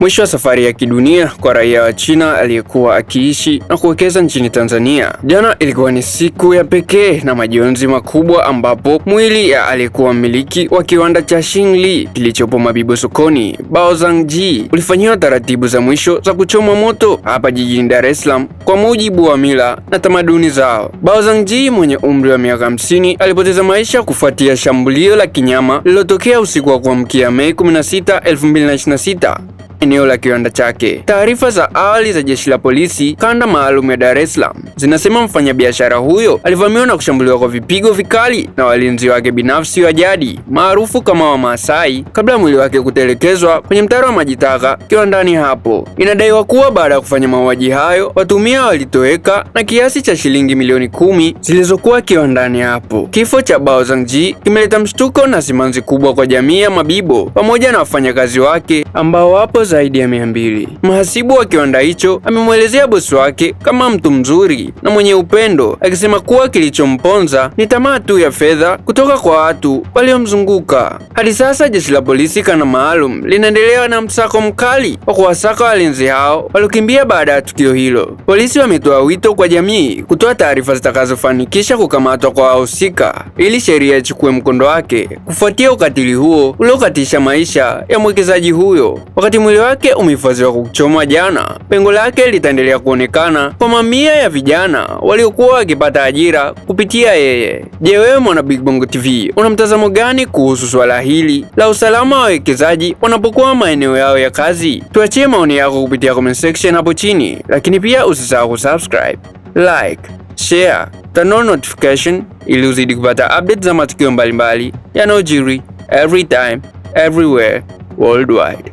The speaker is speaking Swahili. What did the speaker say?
Mwisho wa safari ya kidunia kwa raia wa China aliyekuwa akiishi na kuwekeza nchini Tanzania. Jana ilikuwa ni siku ya pekee na majonzi makubwa ambapo mwili ya aliyekuwa mmiliki wa kiwanda cha Xingli kilichopo Mabibo sokoni, Bao Zhangji, ulifanyiwa taratibu za mwisho za kuchomwa moto hapa jijini Dar es Salaam kwa mujibu wa mila na tamaduni zao. Bao Zhangji mwenye umri wa miaka 50 alipoteza maisha kufuatia shambulio la kinyama lililotokea usiku wa kuamkia Mei 16, 2026. Eneo la kiwanda chake. Taarifa za awali za jeshi la polisi kanda maalum ya Dar es Salaam zinasema mfanyabiashara huyo alivamiwa na kushambuliwa kwa vipigo vikali na walinzi wake binafsi wa jadi maarufu kama Wamaasai kabla mwili wake kutelekezwa kwenye mtaro wa maji taka kiwandani hapo. Inadaiwa kuwa baada ya kufanya mauaji hayo, watumia walitoweka na kiasi cha shilingi milioni 10 zilizokuwa kiwandani hapo. Kifo cha Bao Zhangji kimeleta mshtuko na simanzi kubwa kwa jamii ya Mabibo pamoja na wafanyakazi wake ambao wapo zaidi ya 200. Mhasibu wa kiwanda hicho amemwelezea bosi wake kama mtu mzuri na mwenye upendo, akisema kuwa kilichomponza ni tamaa tu ya fedha kutoka kwa watu waliomzunguka. Hadi sasa jeshi la polisi kanda maalum linaendelea na msako mkali wa kuwasaka walinzi hao waliokimbia baada ya tukio hilo. Polisi wametoa wito kwa jamii kutoa taarifa zitakazofanikisha kukamatwa kwa wahusika ili sheria ichukue mkondo wake kufuatia ukatili huo uliokatisha maisha ya mwekezaji huyo. Wakati mwili wake umehifadhiwa kwa kuchomwa jana, pengo lake litaendelea kuonekana kwa mamia ya vijana waliokuwa wakipata ajira kupitia yeye. Je, wewe mwana Big Bongo TV una mtazamo gani kuhusu swala hili la usalama wa wawekezaji wanapokuwa maeneo yao ya kazi? Tuachie maoni yako kupitia comment section hapo chini, lakini pia usisahau kusubscribe, like, share, turn on notification ili uzidi kupata updates za matukio mbalimbali yanayojiri every time, everywhere, worldwide.